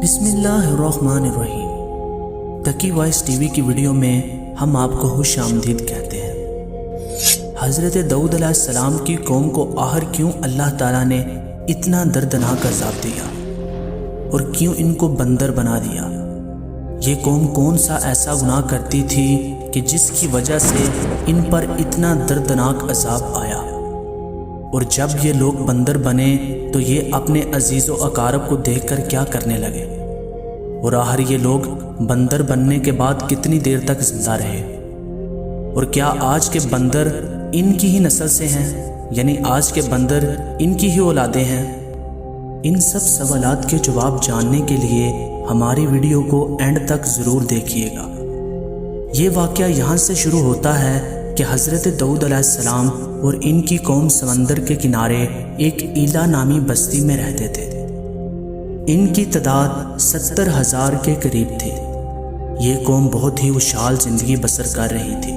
بسم اللہ الرحمن الرحیم۔ تقی وائس ٹی وی کی ویڈیو میں ہم آپ کو خوش آمدید کہتے ہیں۔ حضرت داؤد علیہ السلام کی قوم کو آخر کیوں اللہ تعالیٰ نے اتنا دردناک عذاب دیا اور کیوں ان کو بندر بنا دیا؟ یہ قوم کون سا ایسا گناہ کرتی تھی کہ جس کی وجہ سے ان پر اتنا دردناک عذاب آیا؟ اور جب یہ لوگ بندر بنے تو یہ اپنے عزیز و اقارب کو دیکھ کر کیا کرنے لگے؟ اور آخر یہ لوگ بندر بننے کے بعد کتنی دیر تک زندہ رہے؟ اور کیا آج کے بندر ان کی ہی نسل سے ہیں؟ یعنی آج کے بندر ان کی ہی اولادیں ہیں؟ ان سب سوالات کے جواب جاننے کے لیے ہماری ویڈیو کو اینڈ تک ضرور دیکھیے گا۔ یہ واقعہ یہاں سے شروع ہوتا ہے کہ حضرت داؤد علیہ السلام اور ان کی قوم سمندر کے کنارے ایک ایلا نامی بستی میں رہتے تھے۔ ان کی تعداد 70,000 کے قریب تھی۔ یہ قوم بہت ہی خوشحال زندگی بسر کر رہی تھی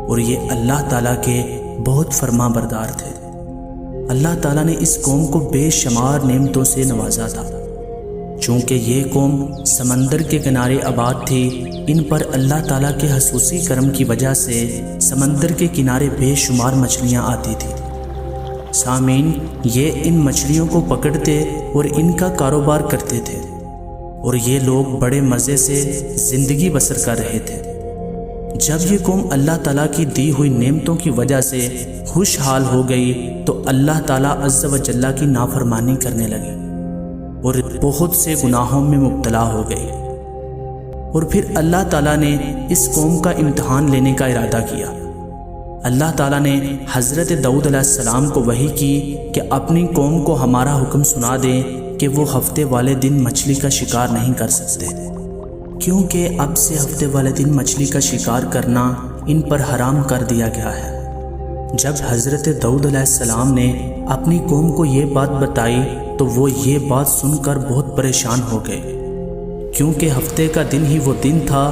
اور یہ اللہ تعالیٰ کے بہت فرما بردار تھے۔ اللہ تعالیٰ نے اس قوم کو بے شمار نعمتوں سے نوازا تھا۔ چونکہ یہ قوم سمندر کے کنارے آباد تھی، ان پر اللہ تعالیٰ کے خصوصی کرم کی وجہ سے سمندر کے کنارے بے شمار مچھلیاں آتی تھیں۔ سامعین، یہ ان مچھلیوں کو پکڑتے اور ان کا کاروبار کرتے تھے اور یہ لوگ بڑے مزے سے زندگی بسر کر رہے تھے۔ جب یہ قوم اللہ تعالیٰ کی دی ہوئی نعمتوں کی وجہ سے خوشحال ہو گئی تو اللہ تعالیٰ عز و جل کی نافرمانی کرنے لگی اور بہت سے گناہوں میں مبتلا ہو گئی۔ اور پھر اللہ تعالیٰ نے اس قوم کا امتحان لینے کا ارادہ کیا۔ اللہ تعالیٰ نے حضرت داؤد علیہ السلام کو وحی کی کہ اپنی قوم کو ہمارا حکم سنا دیں کہ وہ ہفتے والے دن مچھلی کا شکار نہیں کر سکتے، کیونکہ اب سے ہفتے والے دن مچھلی کا شکار کرنا ان پر حرام کر دیا گیا ہے۔ جب حضرت داؤد علیہ السلام نے اپنی قوم کو یہ بات بتائی تو وہ یہ بات سن کر بہت پریشان ہو گئے، کیونکہ ہفتے کا دن ہی وہ دن تھا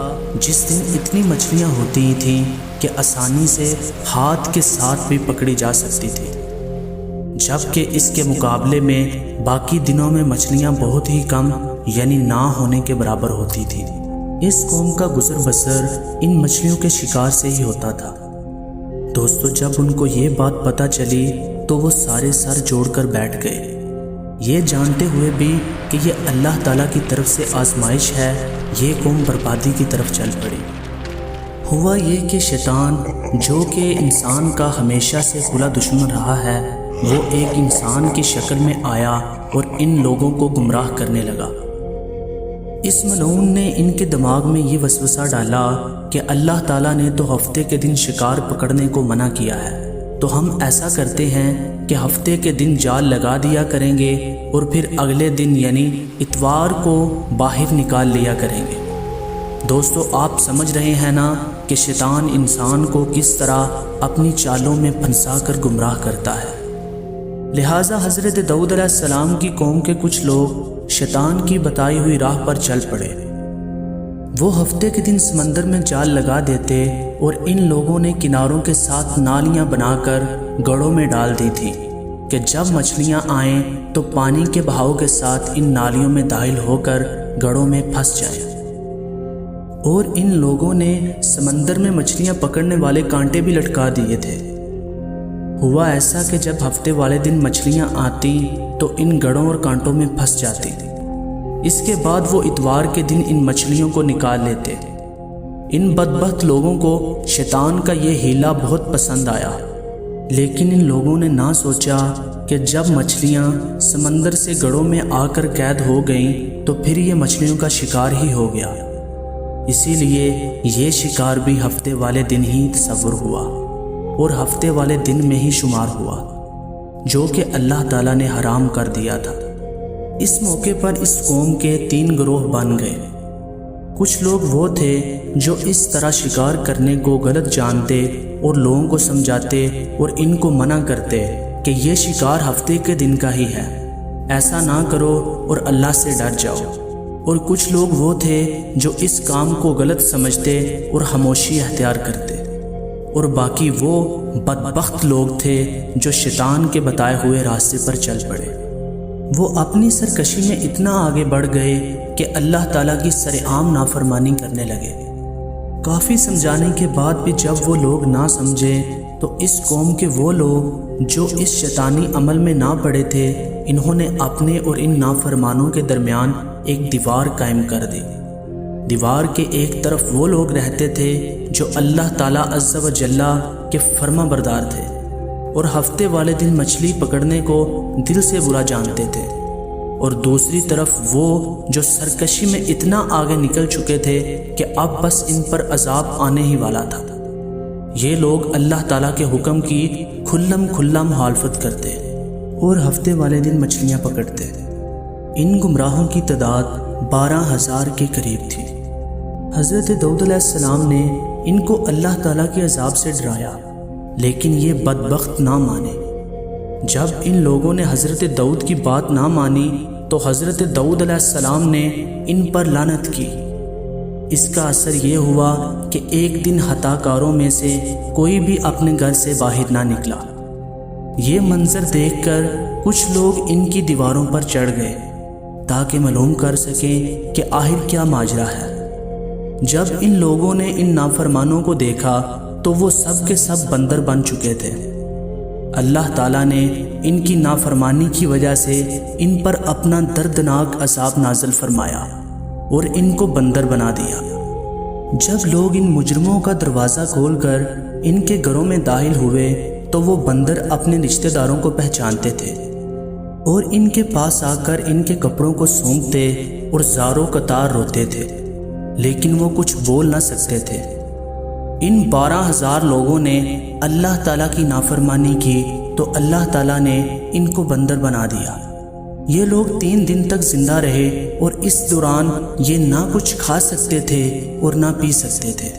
جس دن اتنی مچھلیاں ہوتی تھیں کہ آسانی سے ہاتھ کے ساتھ بھی پکڑی جا سکتی تھی، جبکہ اس کے مقابلے میں باقی دنوں میں مچھلیاں بہت ہی کم یعنی نہ ہونے کے برابر ہوتی تھی۔ اس قوم کا گزر بسر ان مچھلیوں کے شکار سے ہی ہوتا تھا۔ دوستو، جب ان کو یہ بات پتہ چلی تو وہ سارے سر جوڑ کر بیٹھ گئے، یہ جانتے ہوئے بھی کہ یہ اللہ تعالیٰ کی طرف سے آزمائش ہے۔ یہ قوم بربادی کی طرف چل پڑی۔ ہوا یہ کہ شیطان، جو کہ انسان کا ہمیشہ سے کھلا دشمن رہا ہے، وہ ایک انسان کی شکل میں آیا اور ان لوگوں کو گمراہ کرنے لگا۔ اس ملعون نے ان کے دماغ میں یہ وسوسہ ڈالا کہ اللہ تعالیٰ نے تو ہفتے کے دن شکار پکڑنے کو منع کیا ہے، تو ہم ایسا کرتے ہیں کہ ہفتے کے دن جال لگا دیا کریں گے اور پھر اگلے دن یعنی اتوار کو باہر نکال لیا کریں گے۔ دوستو، آپ سمجھ رہے ہیں نا کہ شیطان انسان کو کس طرح اپنی چالوں میں پھنسا کر گمراہ کرتا ہے۔ لہٰذا حضرت داؤد علیہ السلام کی قوم کے کچھ لوگ شیطان کی بتائی ہوئی راہ پر چل پڑے۔ وہ ہفتے کے دن سمندر میں جال لگا دیتے اور ان لوگوں نے کناروں کے ساتھ نالیاں بنا کر گڑھوں میں ڈال دی تھی کہ جب مچھلیاں آئیں تو پانی کے بہاؤ کے ساتھ ان نالیوں میں داخل ہو کر گڑھوں میں پھنس جائیں۔ اور ان لوگوں نے سمندر میں مچھلیاں پکڑنے والے کانٹے بھی لٹکا دیے تھے۔ ہوا ایسا کہ جب ہفتے والے دن مچھلیاں آتی تو ان گڑھوں اور کانٹوں میں پھنس جاتی۔ اس کے بعد وہ اتوار کے دن ان مچھلیوں کو نکال لیتے۔ ان بدبخت لوگوں کو شیطان کا یہ ہیلا بہت پسند آیا، لیکن ان لوگوں نے نہ سوچا کہ جب مچھلیاں سمندر سے گڑھوں میں آ کر قید ہو گئیں تو پھر یہ مچھلیوں کا شکار ہی ہو گیا۔ اسی لیے یہ شکار بھی ہفتے والے دن ہی تصور ہوا اور ہفتے والے دن میں ہی شمار ہوا، جو کہ اللہ تعالیٰ نے حرام کر دیا تھا۔ اس موقع پر اس قوم کے 3 گروہ بن گئے۔ کچھ لوگ وہ تھے جو اس طرح شکار کرنے کو غلط جانتے اور لوگوں کو سمجھاتے اور ان کو منع کرتے کہ یہ شکار ہفتے کے دن کا ہی ہے، ایسا نہ کرو اور اللہ سے ڈر جاؤ۔ اور کچھ لوگ وہ تھے جو اس کام کو غلط سمجھتے اور خاموشی اختیار کرتے، اور باقی وہ بدبخت لوگ تھے جو شیطان کے بتائے ہوئے راستے پر چل پڑے۔ وہ اپنی سرکشی میں اتنا آگے بڑھ گئے کہ اللہ تعالیٰ کی سرعام نافرمانی کرنے لگے۔ کافی سمجھانے کے بعد بھی جب وہ لوگ نہ سمجھے تو اس قوم کے وہ لوگ جو اس شیطانی عمل میں نہ پڑے تھے، انہوں نے اپنے اور ان نافرمانوں کے درمیان ایک دیوار قائم کر دی۔ دیوار کے ایک طرف وہ لوگ رہتے تھے جو اللہ تعالیٰ عز و جل کے فرما بردار تھے اور ہفتے والے دن مچھلی پکڑنے کو دل سے برا جانتے تھے، اور دوسری طرف وہ جو سرکشی میں اتنا آگے نکل چکے تھے کہ اب بس ان پر عذاب آنے ہی والا تھا۔ یہ لوگ اللہ تعالیٰ کے حکم کی کھلا مخالفت کرتے اور ہفتے والے دن مچھلیاں پکڑتے۔ ان گمراہوں کی تعداد 12,000 کے قریب تھی۔ حضرت داؤد علیہ السلام نے ان کو اللہ تعالیٰ کے عذاب سے ڈرایا، لیکن یہ بدبخت نہ مانے۔ جب ان لوگوں نے حضرت داؤد کی بات نہ مانی تو حضرت داؤد علیہ السلام نے ان پر لعنت کی۔ اس کا اثر یہ ہوا کہ ایک دن خطا کاروں میں سے کوئی بھی اپنے گھر سے باہر نہ نکلا۔ یہ منظر دیکھ کر کچھ لوگ ان کی دیواروں پر چڑھ گئے تاکہ معلوم کر سکیں کہ آخر کیا ماجرا ہے۔ جب ان لوگوں نے ان نافرمانوں کو دیکھا تو وہ سب کے سب بندر بن چکے تھے۔ اللہ تعالیٰ نے ان کی نافرمانی کی وجہ سے ان پر اپنا دردناک عذاب نازل فرمایا اور ان کو بندر بنا دیا۔ جب لوگ ان مجرموں کا دروازہ کھول کر ان کے گھروں میں داخل ہوئے تو وہ بندر اپنے رشتہ داروں کو پہچانتے تھے اور ان کے پاس آ کر ان کے کپڑوں کو سونپتے اور زاروں قطار روتے تھے، لیکن وہ کچھ بول نہ سکتے تھے۔ ان 12,000 لوگوں نے اللہ تعالیٰ کی نافرمانی کی تو اللہ تعالیٰ نے ان کو بندر بنا دیا۔ یہ لوگ 3 دن تک زندہ رہے اور اس دوران یہ نہ کچھ کھا سکتے تھے اور نہ پی سکتے تھے،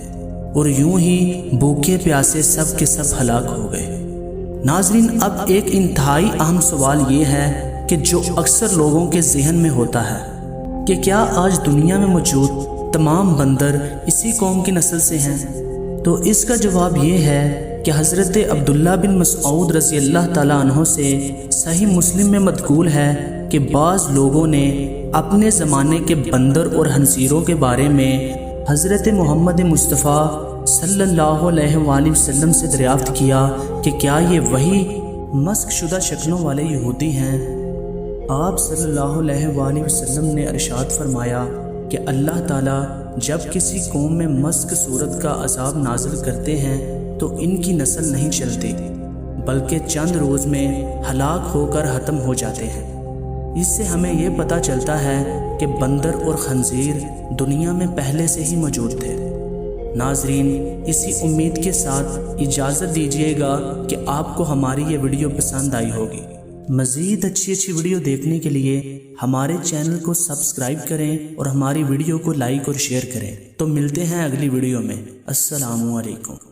اور یوں ہی بھوکے پیاسے سب کے سب ہلاک ہو گئے۔ ناظرین، اب ایک انتہائی اہم سوال یہ ہے کہ جو اکثر لوگوں کے ذہن میں ہوتا ہے کہ کیا آج دنیا میں موجود تمام بندر اسی قوم کی نسل سے ہیں؟ تو اس کا جواب یہ ہے کہ حضرت عبداللہ بن مسعود رضی اللہ تعالیٰ عنہ سے صحیح مسلم میں منقول ہے کہ بعض لوگوں نے اپنے زمانے کے بندر اور خنزیروں کے بارے میں حضرت محمد مصطفیٰ صلی اللہ علیہ وآلہ وسلم سے دریافت کیا کہ کیا یہ وہی مسخ شدہ شکلوں والے یہودی ہیں؟ آپ صلی اللہ علیہ وآلہ وسلم نے ارشاد فرمایا کہ اللہ تعالیٰ جب کسی قوم میں مسخ صورت کا عذاب نازل کرتے ہیں تو ان کی نسل نہیں چلتی، بلکہ چند روز میں ہلاک ہو کر ختم ہو جاتے ہیں۔ اس سے ہمیں یہ پتہ چلتا ہے کہ بندر اور خنزیر دنیا میں پہلے سے ہی موجود تھے۔ ناظرین، اسی امید کے ساتھ اجازت دیجیے گا کہ آپ کو ہماری یہ ویڈیو پسند آئی ہوگی۔ مزید اچھی ویڈیو دیکھنے کے لیے ہمارے چینل کو سبسکرائب کریں اور ہماری ویڈیو کو لائک اور شیئر کریں۔ تو ملتے ہیں اگلی ویڈیو میں۔ السلام علیکم۔